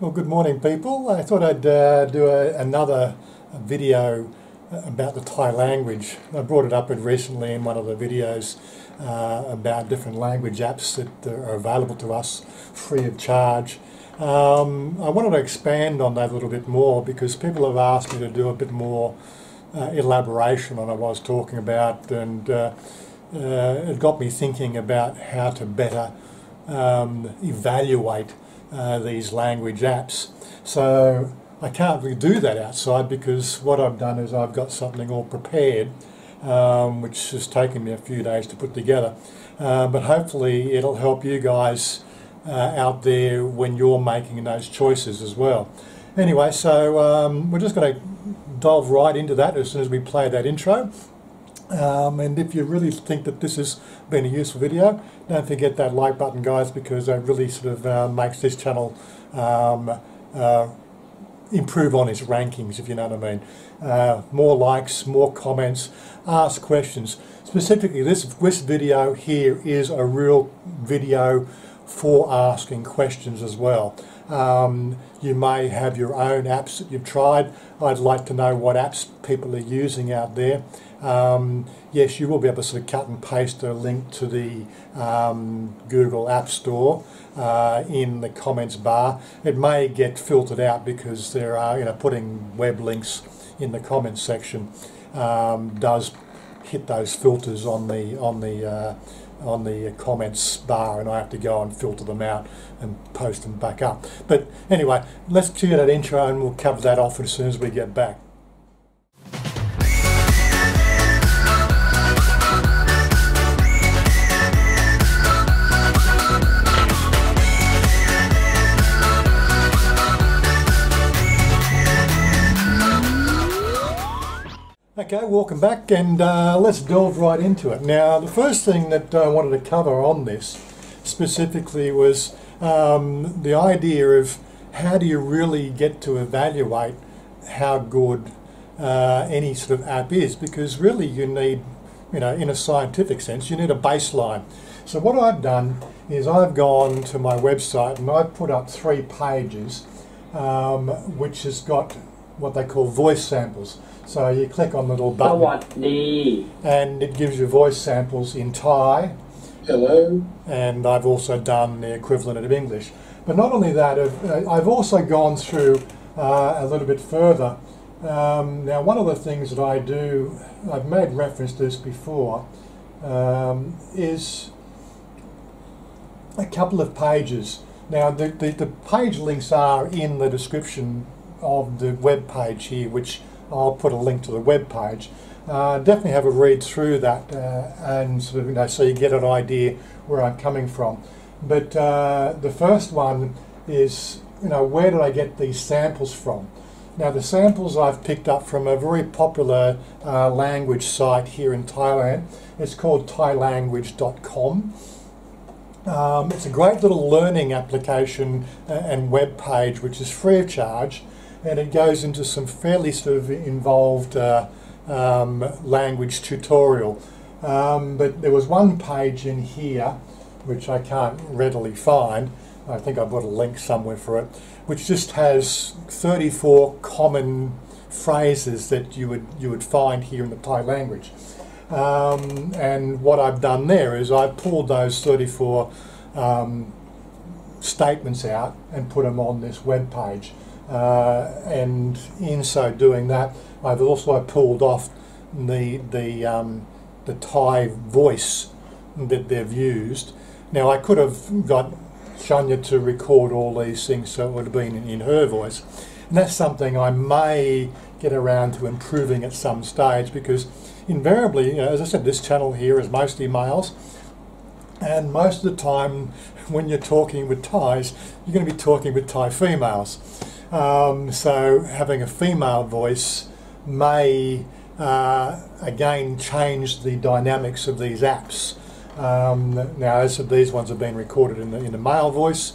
Well, good morning, people. I thought I'd do another video about the Thai language. I brought it up recently in one of the videos about different language apps that are available to us free of charge. I wanted to expand on that a little bit more because people have asked me to do a bit more elaboration on what I was talking about, and it got me thinking about how to better evaluate these language apps. So I can't really do that outside because what I've done is I've got something all prepared, which has taken me a few days to put together, but hopefully it'll help you guys out there when you're making those choices as well. Anyway, so we're just going to delve right into that as soon as we play that intro. And if you really think that this has been a useful video, don't forget that like button, guys, because that really sort of makes this channel improve on its rankings, if you know what I mean. More likes, more comments, ask questions. Specifically, this video here is a real video for asking questions as well. You may have your own apps that you've tried. I'd like to know what apps people are using out there. Yes, you will be able to sort of cut and paste a link to the Google App Store in the comments bar. It may get filtered out because there are, putting web links in the comments section does hit those filters on the comments bar, and I have to go and filter them out and post them back up. But anyway, let's cue that intro and we'll cover that off as soon as we get back. Okay, welcome back, and let's delve right into it. Now, the first thing that I wanted to cover on this specifically was the idea of how do you really get to evaluate how good any sort of app is, because really you need, in a scientific sense, you need a baseline. So what I've done is I've gone to my website and I've put up 3 pages which has got what they call voice samples. So you click on the little button and it gives you voice samples in Thai. Hello. And I've also done the equivalent of English. But not only that, I've also gone through a little bit further. Now, one of the things that I do, I've made reference to this before, is a couple of pages. Now, the page links are in the description of the web page here, which I'll put a link to the web page. Definitely have a read through that and sort of, so you get an idea where I'm coming from. But the first one is, where did I get these samples from? Now, the samples I've picked up from a very popular language site here in Thailand. It's called thailanguage.com. It's a great little learning application and web page which is free of charge, and it goes into some fairly sort of involved language tutorial. But there was one page in here which I can't readily find. I think I've got a link somewhere for it, which just has 34 common phrases that you would find here in the Thai language. And what I've done there is I've pulled those 34 statements out and put them on this web page. And in so doing that, I've also pulled off the Thai voice that they've used. Now, I could have got Chanya to record all these things so it would have been in her voice, and that's something I may get around to improving at some stage, because invariably, as I said, this channel here is mostly males, and most of the time when you're talking with Thais, you're going to be talking with Thai females. So having a female voice may again change the dynamics of these apps. Now, as I said, these ones have been recorded in the male voice.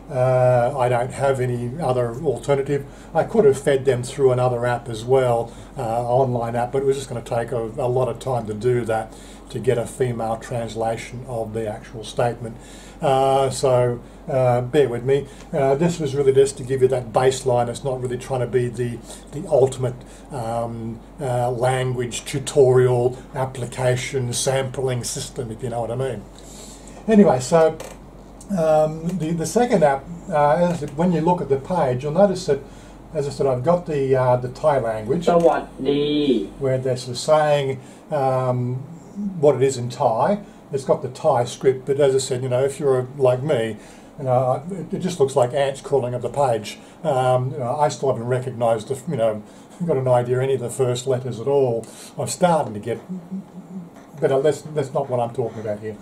I don't have any other alternative. I could have fed them through another app as well, online app, but it was just going to take a lot of time to do that. to get a female translation of the actual statement. So bear with me. This was really just to give you that baseline. It's not really trying to be the ultimate language tutorial application sampling system, if you know what I mean. Anyway, so the second app, when you look at the page, you'll notice that, as I said, I've got the Thai language, where they're sort of saying what it is in Thai. It's got the Thai script, but as I said, if you're like me, it just looks like ants crawling up the page. I still haven't recognised, got an idea any of the first letters at all. I'm starting to get, but that's not what I'm talking about here.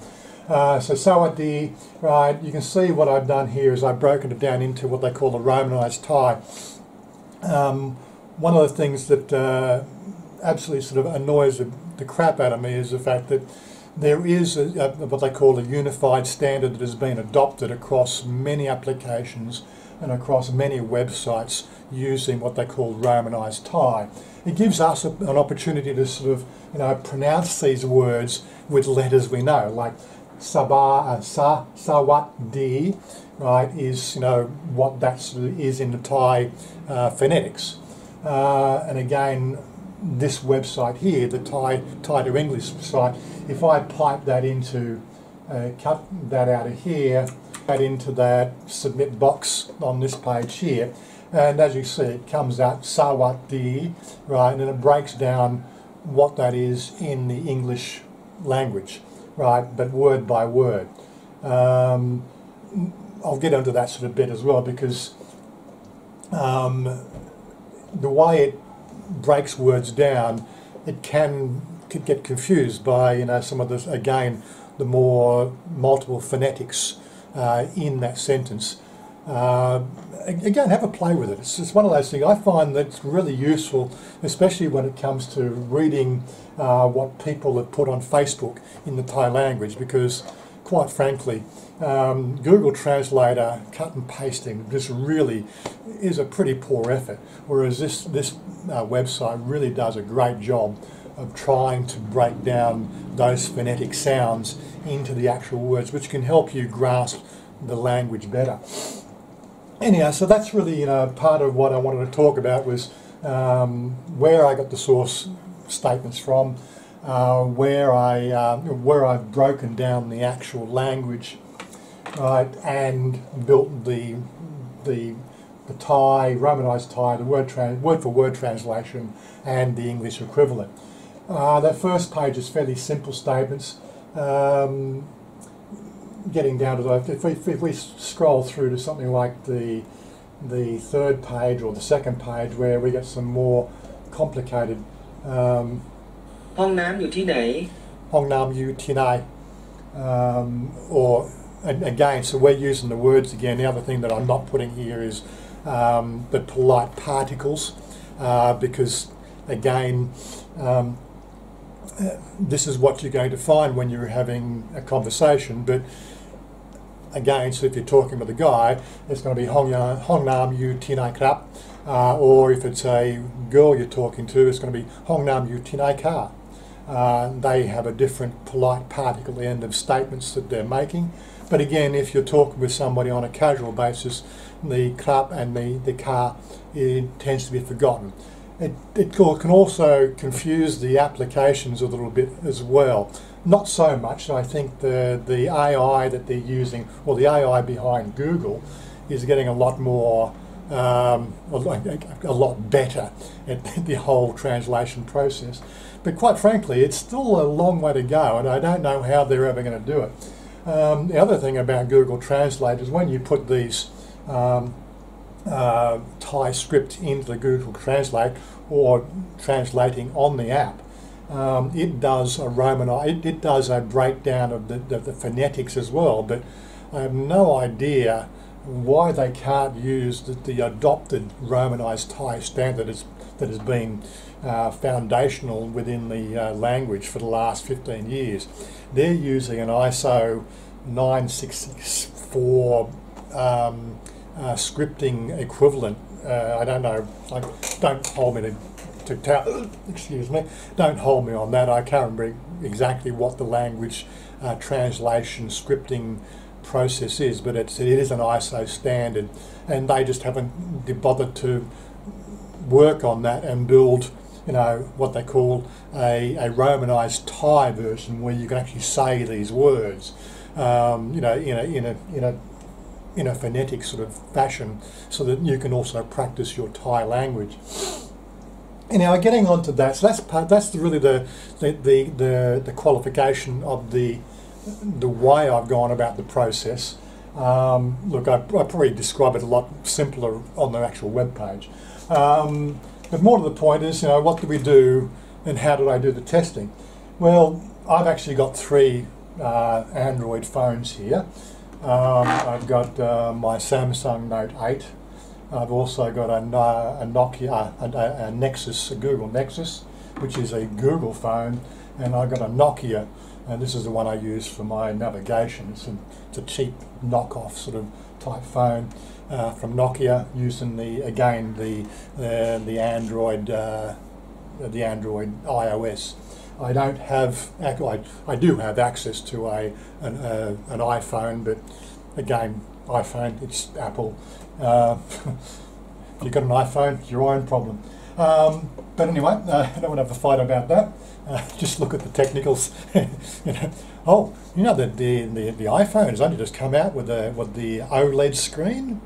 So at the right, you can see what I've done here is I've broken it down into what they call the Romanised Thai. One of the things that absolutely sort of annoys the crap out of me is the fact that there is what they call a unified standard that has been adopted across many applications and across many websites using what they call Romanised Thai. It gives us an opportunity to sort of pronounce these words with letters we know, like Sawat-di, right, is what that sort of is in the Thai phonetics. And again, this website here, the Thai to English site, if I pipe that into, cut that out of here, that into that submit box on this page here, and as you see, it comes out Sawat-di, right, and then it breaks down what that is in the English language, right, but word by word. I'll get into that sort of bit as well, because the way it breaks words down, it could get confused by some of the, again, the more multiple phonetics in that sentence. Again, have a play with it. It's one of those things I find that's really useful, especially when it comes to reading what people have put on Facebook in the Thai language, because quite frankly, Google Translator cut and pasting just really is a pretty poor effort, whereas this website really does a great job of trying to break down those phonetic sounds into the actual words, which can help you grasp the language better. Anyhow, so that's really part of what I wanted to talk about, was where I got the source statements from, where I've broken down the actual language, right, and built the Thai, Romanised Thai, the word for word translation, and the English equivalent. That first page is fairly simple statements. Getting down to if we scroll through to something like the third page or the second page, where we get some more complicated. ห้องน้ำอยู่ที่ไหน ห้องน้ำอยู่ที่ไหน or again, so we're using the words again. The other thing that I'm not putting here is the polite particles, because again, this is what you're going to find when you're having a conversation, but again, so if you're talking with a guy, it's going to be ห้องน้ำอยู่ที่ไหนครับ or if it's a girl you're talking to, it's going to be ห้องน้ำอยู่ที่ไหนคะ They have a different polite particle end of statements that they're making. But again, if you're talking with somebody on a casual basis, the krap and the ka, it tends to be forgotten. It can also confuse the applications a little bit as well. Not so much. I think the AI that they're using, or the AI behind Google, is getting a lot more, a lot better at the whole translation process. But quite frankly, it's still a long way to go, and I don't know how they're ever going to do it. The other thing about Google Translate is when you put these Thai script into the Google Translate, or translating on the app, it does a breakdown of the phonetics as well, but I have no idea why they can't use the adopted Romanised Thai standard that has been foundational within the language for the last 15 years. They're using an ISO 9664 scripting equivalent. I don't know, don't hold me to tell, excuse me, don't hold me on that. I can't remember exactly what the language translation scripting process is, but it is an ISO standard, and they just haven't bothered to work on that and build, you know, what they call a Romanized Thai version where you can actually say these words, you know, in a phonetic sort of fashion, so that you can also practice your Thai language. Anyhow, getting on to that, so that's really the qualification of the way I've gone about the process. Look, I probably describe it a lot simpler on the actual web page. But more to the point is, you know, what do we do and how did I do the testing? Well, I've actually got 3 Android phones here. I've got my Samsung Note 8. I've also got a Nokia, a Nexus, a Google Nexus, which is a Google phone, and I've got a Nokia, and this is the one I use for my navigation. It's a cheap knockoff sort of type phone from Nokia, using the Android iOS. I don't have, I do have access to an iPhone, but again, iPhone, it's Apple. If you've got an iPhone, it's your own problem. But anyway, I don't want to have a fight about that. Just look at the technicals. You know, oh, you know that the iPhone has only just come out with the OLED screen.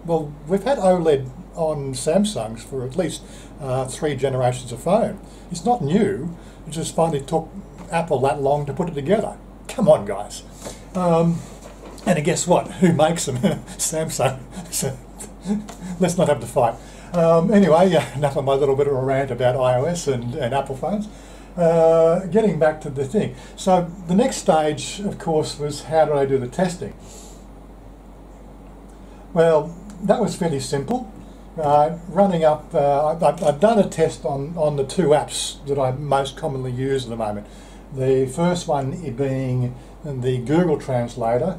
Well, we've had OLED on Samsungs for at least 3 generations of phone. It's not new. It just finally took Apple that long to put it together. Come on, guys. And guess what? Who makes them? Samsung. So let's not have the fight. Anyway, enough of my little bit of a rant about iOS and Apple phones. Getting back to the thing. So the next stage, of course, was how did I do the testing? Well, that was fairly simple. Running up, I've done a test on the 2 apps that I most commonly use at the moment. The first one being the Google Translator.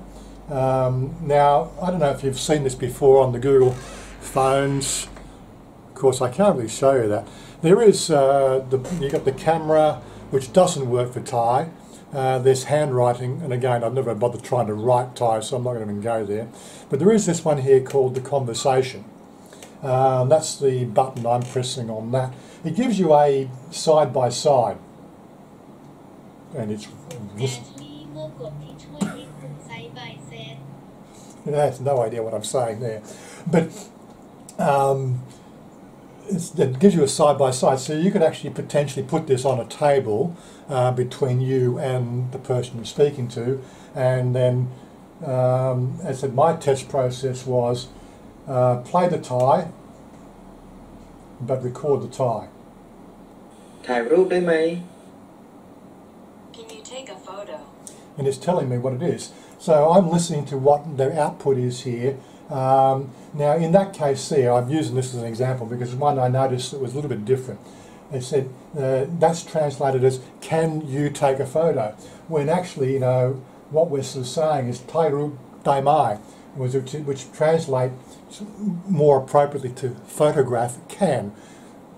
Now, I don't know if you've seen this before on the Google phones. Of course, I can't really show you that. There is, you've got the camera, which doesn't work for Thai. There's handwriting, and again, I've never bothered trying to write Thai, so I'm not going to even go there. But there is this one here called the conversation. That's the button I'm pressing on that. It gives you a side-by-side. And it's... It has no idea what I'm saying there. But it gives you a side-by-side, so you could actually potentially put this on a table between you and the person you're speaking to, and then, as I said, my test process was play the Thai, but record the Thai. ถ่ายรูปได้ไหม Can you take a photo? And it's telling me what it is. So I'm listening to what the output is here. Now in that case here, I'm using this as an example because one I noticed that was a little bit different. It said, that's translated as, can you take a photo? When actually, you know, what we're sort of saying is Thai rup Thai mai, which translates more appropriately to photograph can,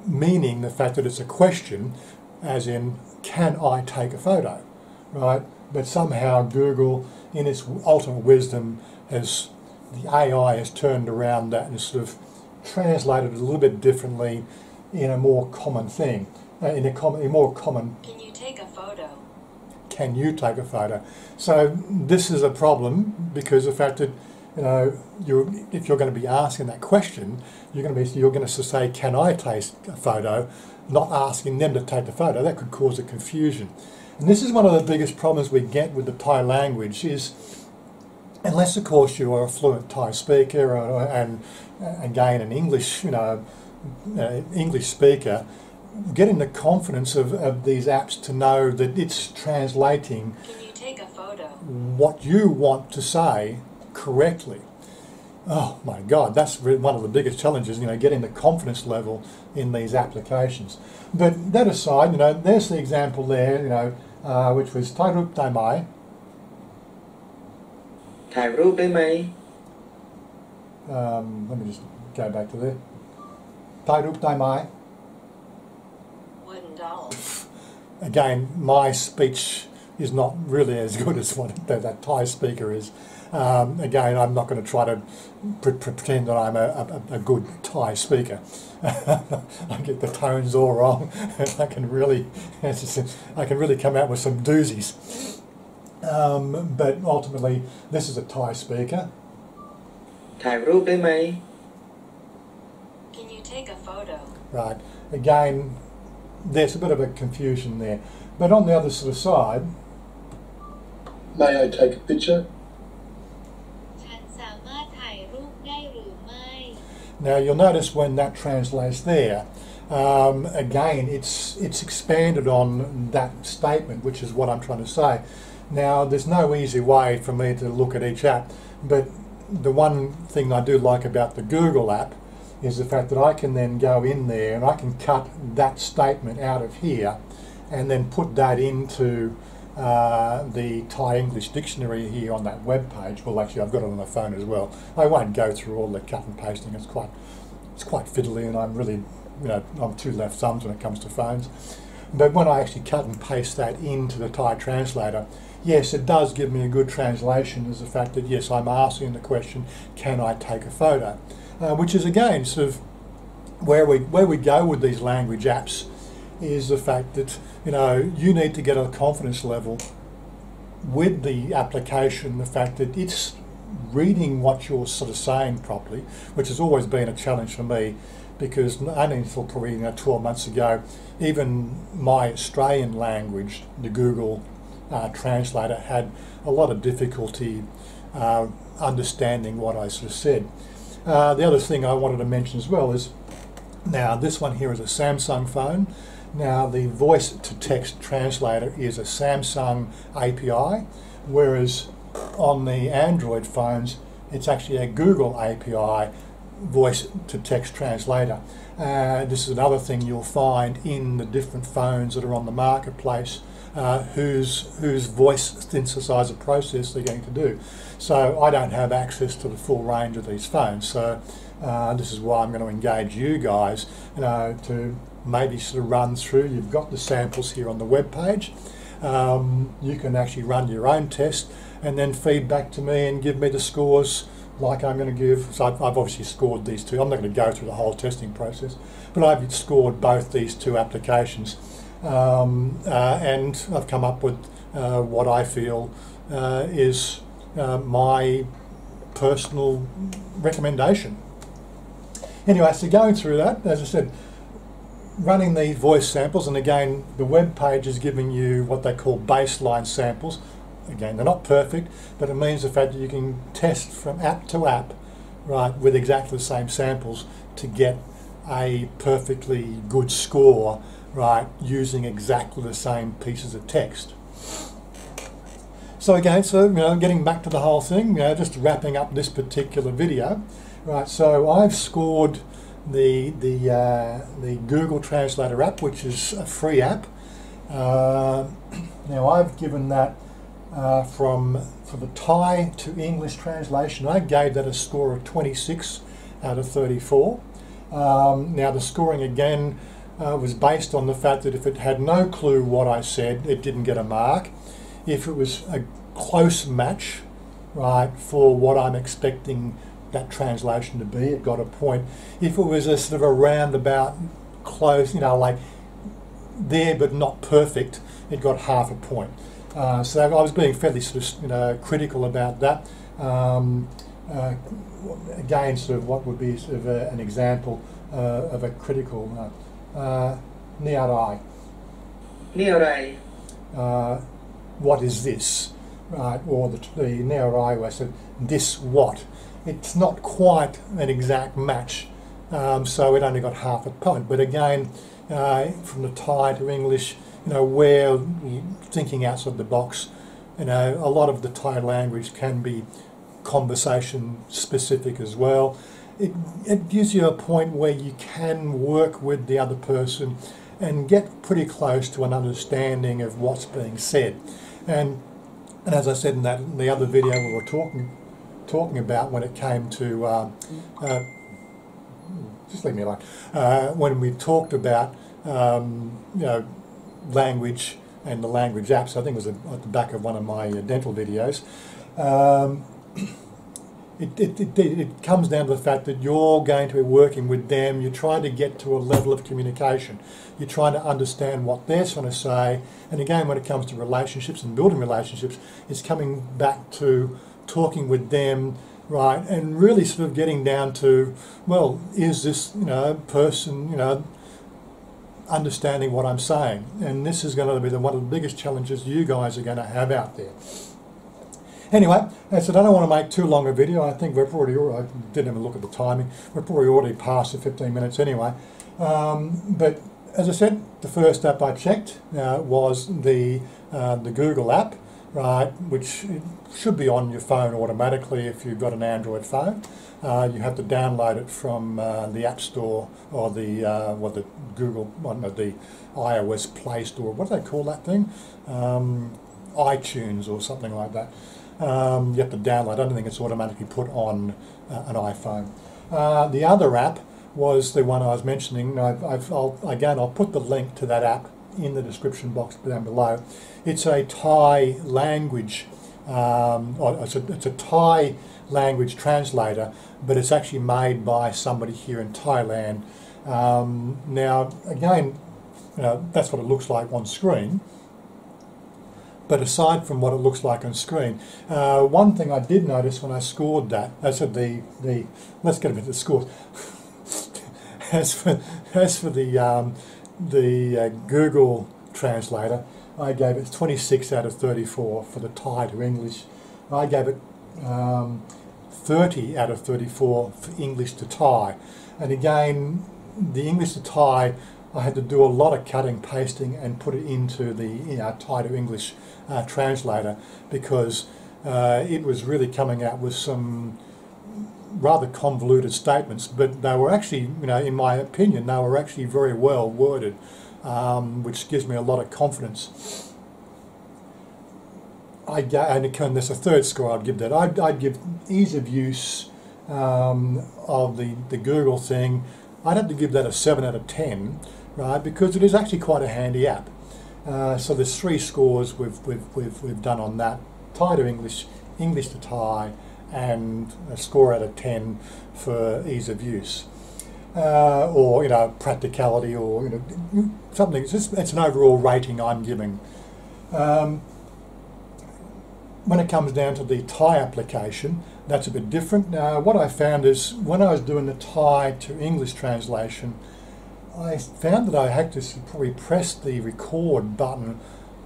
meaning the fact that it's a question, as in, can I take a photo, right? But somehow Google, in its ultimate wisdom, the AI has turned around that and sort of translated it a little bit differently in a more common thing, in a more common... Can you take a photo? Can you take a photo? So this is a problem because the fact that, you know, if you're going to be asking that question, you're going to say, can I take a photo, not asking them to take the photo. That could cause a confusion. And this is one of the biggest problems we get with the Thai language is, unless of course you are a fluent Thai speaker and again an English, you know, English speaker, getting the confidence of these apps to know that it's translating Can you take a photo? What you want to say correctly. Oh my God, that's one of the biggest challenges, you know, getting the confidence level in these applications. But that aside, you know, there's the example there, you know, which was Thai rup Thai mai. ถ่ายรูปได้ไหม Let me just go back to there. Thai rup Thai mai. $1,000. Again, my speech is not really as good as what that Thai speaker is. Again, I'm not going to try to pretend that I'm a good Thai speaker. I get the tones all wrong, and I can really come out with some doozies. But ultimately, this is a Thai speaker. ถ่ายรูปได้ไหม Can you take a photo? Right. Again, there's a bit of a confusion there. But on the other sort of side, May I take a picture? ฉันสามารถถ่ายรูปได้หรือไม่ now you'll notice when that translates there, again, it's expanded on that statement, which is what I'm trying to say. Now, there's no easy way for me to look at each app, but the one thing I do like about the Google app is the fact that I can then go in there and I can cut that statement out of here and then put that into the Thai English dictionary here on that web page. Well, actually, I've got it on the phone as well. I won't go through all the cut and pasting. It's quite fiddly, and I'm really, I'm two left thumbs when it comes to phones. But when I actually cut and paste that into the Thai translator, yes, it does give me a good translation. Is the fact that yes, I'm asking the question, can I take a photo? Which is again sort of where we go with these language apps, is the fact that you need to get a confidence level with the application, the fact that it's reading what you're sort of saying properly, which has always been a challenge for me, because only until probably 12 months ago, even my Australian language, the Google Translator, had a lot of difficulty understanding what I sort of said. The other thing I wanted to mention as well is, now this one here is a Samsung phone. Now the voice-to-text translator is a Samsung API, whereas on the Android phones it's actually a Google API voice-to-text translator. This is another thing you'll find in the different phones that are on the marketplace, whose voice synthesizer process they're going to do. So I don't have access to the full range of these phones. So this is why I'm going to engage you guys, to maybe sort of run through. You've got the samples here on the web page. You can actually run your own test and then feed back to me and give me the scores like I'm going to give. So I've obviously scored these two. I'm not going to go through the whole testing process, but I've scored both these two applications. And I've come up with what I feel is my personal recommendation. Anyway, so going through that, as I said, running these voice samples, and again, the web page is giving you what they call baseline samples. Again, they're not perfect, but it means the fact that you can test from app to app, right, with exactly the same samples to get a perfectly good score, right, using exactly the same pieces of text. So again, getting back to the whole thing, just wrapping up this particular video, right? So I've scored the Google Translator app, which is a free app. Now I've given that for the Thai to English translation, I gave that a score of 26 out of 34. Now the scoring again was based on the fact that if it had no clue what I said, it didn't get a mark. If it was a close match, right, for what I'm expecting that translation to be, it got a point. If it was a sort of a roundabout close, like there but not perfect, it got half a point. So I was being fairly sort of critical about that. Again, sort of what would be sort of an example of a critical niarai. นี่อะไร What is this? Right, or the niarai where I said this what? It's not quite an exact match, so it only got half a point. But again, from the Thai to English, we're thinking outside the box. A lot of the Thai language can be conversation specific as well. It gives you a point where you can work with the other person and get pretty close to an understanding of what's being said. And as I said in the other video we were talking about when it came to just leave me alone. When we talked about language and the language apps. I think it was at the back of one of my dental videos. It comes down to the fact that you're going to be working with them. You're trying to get to a level of communication. You're trying to understand what they're trying to say. And again, when it comes to relationships and building relationships, it's coming back to talking with them, right, and really sort of getting down to, well, is this, person, understanding what I'm saying? And this is going to be one of the biggest challenges you guys are going to have out there. Anyway, as I don't want to make too long a video. I think we've already, I didn't even look at the timing, we're probably already past the 15 minutes anyway. But as I said, the first app I checked was the Google app, right, which should be on your phone automatically if you've got an Android phone. You have to download it from the App Store or the Google, the iOS Play Store. What do they call that thing? iTunes or something like that. You have to download. I don't think it's automatically put on an iPhone. The other app was the one I was mentioning. I'll put the link to that app in the description box down below. It's a Thai language, it's a Thai language translator, but it's actually made by somebody here in Thailand. Now, again, that's what it looks like on screen. But aside from what it looks like on screen, one thing I did notice when I scored that, let's get a bit of the scores. as for the Google Translator, I gave it 26 out of 34 for the Thai to English. I gave it 30 out of 34 for English to Thai. And again, the English to Thai, I had to do a lot of cutting, pasting, and put it into the Thai to English translator, because it was really coming out with some rather convoluted statements, but they were actually, in my opinion, they were actually very well worded, which gives me a lot of confidence. And there's a third score I'd give that. I'd give ease of use of the Google thing. I'd have to give that a 7 out of 10, right? Because it is actually quite a handy app. So there's 3 scores we've done on that: Thai to English, English to Thai, and a score out of 10 for ease of use, or practicality, or something. It's an overall rating I'm giving. When it comes down to the Thai application, that's a bit different. Now, what I found is when I was doing the Thai to English translation, I found that I had to probably press the record button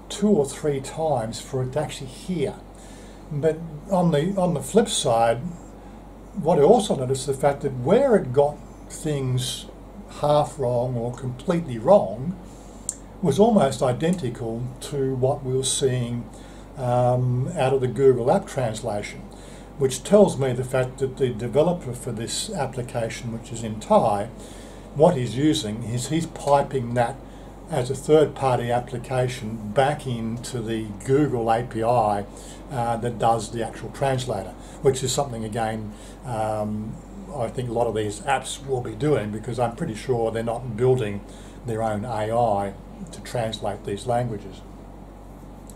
2 or 3 times for it to actually hear. But on the flip side, what I also noticed is the fact that where it got things half wrong or completely wrong was almost identical to what we were seeing out of the Google app translation, which tells me the fact that the developer for this application, which is in Thai, what he's using is he's piping that as a third-party application back into the Google API that does the actual translator, which is something, again, I think a lot of these apps will be doing, because I'm pretty sure they're not building their own AI to translate these languages.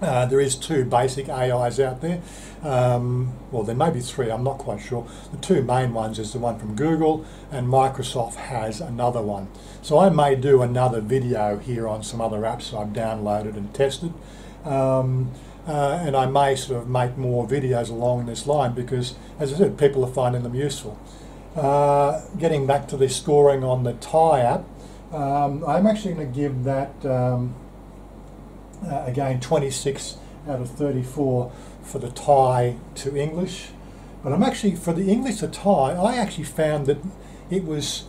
There is 2 basic AIs out there. Well, there may be 3, I'm not quite sure. The 2 main ones is the one from Google, and Microsoft has another one. So I may do another video here on some other apps I've downloaded and tested. And I may sort of make more videos along this line, because, as I said, people are finding them useful. Getting back to the scoring on the Thai app, I'm actually going to give that again 26 out of 34 for the Thai to English. But I'm actually, for the English to Thai, I actually found that it was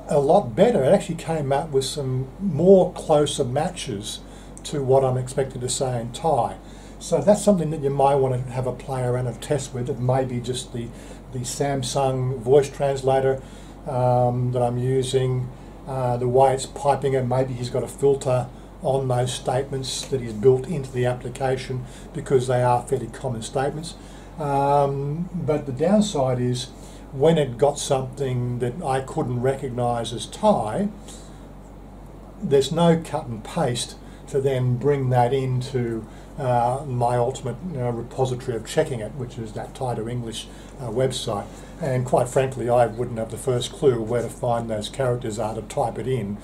a lot better. It actually came out with some more closer matches to what I'm expected to say in Thai. So that's something that you might want to have a play around and test with. It may be just the Samsung voice translator that I'm using, the way it's piping it. Maybe he's got a filter on those statements that he's built into the application, because they are fairly common statements. But the downside is, when it got something that I couldn't recognise as Thai, there's no cut and paste to then bring that into my ultimate repository of checking it, which is that Thai to English website. And quite frankly, I wouldn't have the first clue where to find those characters are to type it in.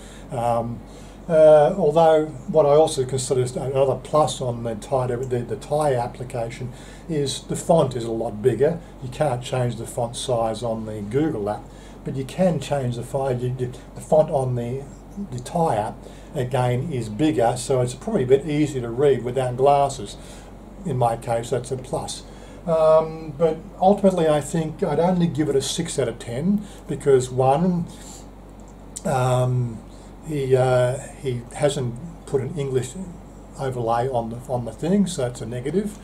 Although what I also consider is another plus on the Thai application is the font is a lot bigger. You can't change the font size on the Google app, but you can change the font on the Thai app. Again, is bigger, so it's probably a bit easier to read without glasses. In my case, that's a plus. But ultimately, I think I'd only give it a 6 out of 10 because one, he hasn't put an English overlay on the thing, so it's a negative.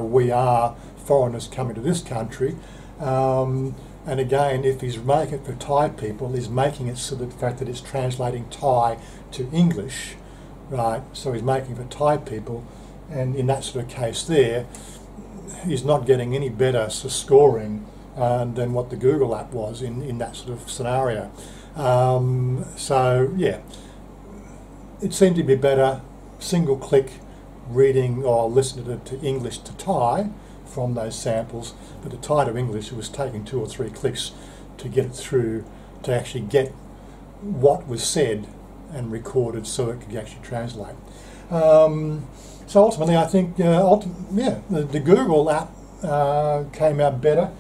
We are foreigners coming to this country. And again, if he's making it for Thai people, he's making it so that the fact that it's translating Thai to English, right? So he's making it for Thai people, and in that sort of case there, he's not getting any better scoring than what the Google app was in that sort of scenario. So yeah, it seemed to be better single click reading or listening to English to Thai from those samples, but the Thai to English, it was taking 2 or 3 clicks to get it through, to actually get what was said and recorded so it could actually translate. So ultimately I think, the Google app came out better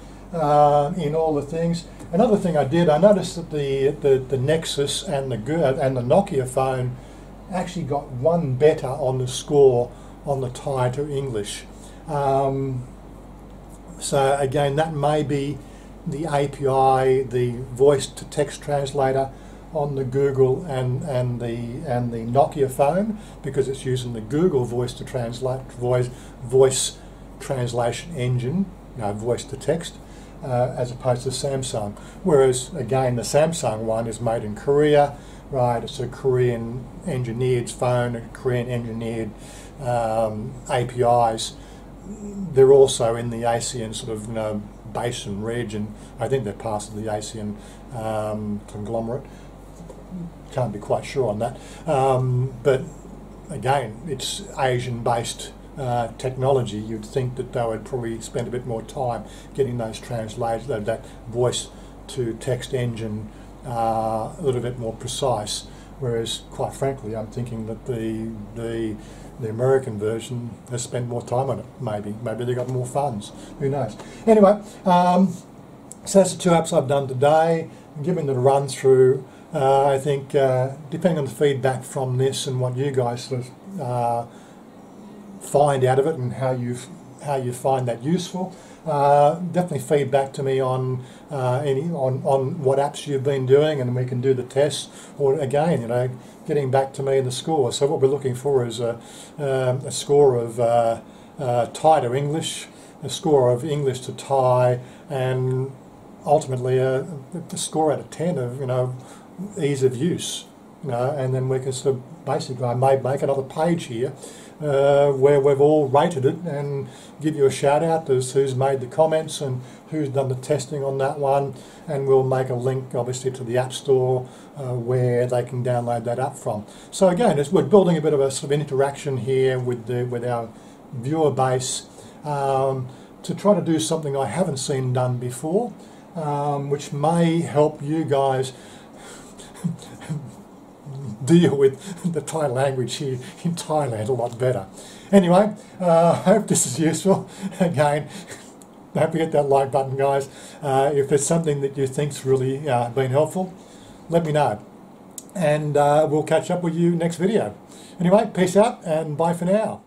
in all the things. Another thing I noticed that the Nexus and the Nokia phone actually got 1 better on the score on the Thai to English. So again, that may be the API, the voice to text translator on the Google and the Nokia phone, because it's using the Google voice to translate voice translation engine, voice to text, as opposed to Samsung. Whereas again, the Samsung one is made in Korea, right? It's a Korean engineered phone, Korean engineered APIs. They're also in the ASEAN sort of basin region. I think they're part of the ASEAN conglomerate. Can't be quite sure on that. But again, it's Asian-based technology. You'd think that they would probably spend a bit more time getting those translated, that voice to text engine a little bit more precise. Whereas, quite frankly, I'm thinking that the American version has spent more time on it. Maybe they got more funds. Who knows? Anyway, so that's the 2 apps I've done today. Given the run through, I think depending on the feedback from this and what you guys sort of find out of it and how you find that useful, definitely feedback to me on what apps you've been doing, and we can do the tests. Or again, getting back to me the score. So what we're looking for is a score of Thai to English, a score of English to Thai, and ultimately a score out of 10 of ease of use. And then we can sort of basically, I may make another page here where we've all rated it and give you a shout out as who's made the comments and who's done the testing on that one, and we'll make a link obviously to the App Store where they can download that app from. So again, we're building a bit of a sort of interaction here with our viewer base to try to do something I haven't seen done before, which may help you guys deal with the Thai language here in Thailand a lot better. Anyway, I hope this is useful. Again, don't forget that like button, guys. If there's something that you think's really been helpful, let me know. And we'll catch up with you next video. Anyway, peace out and bye for now.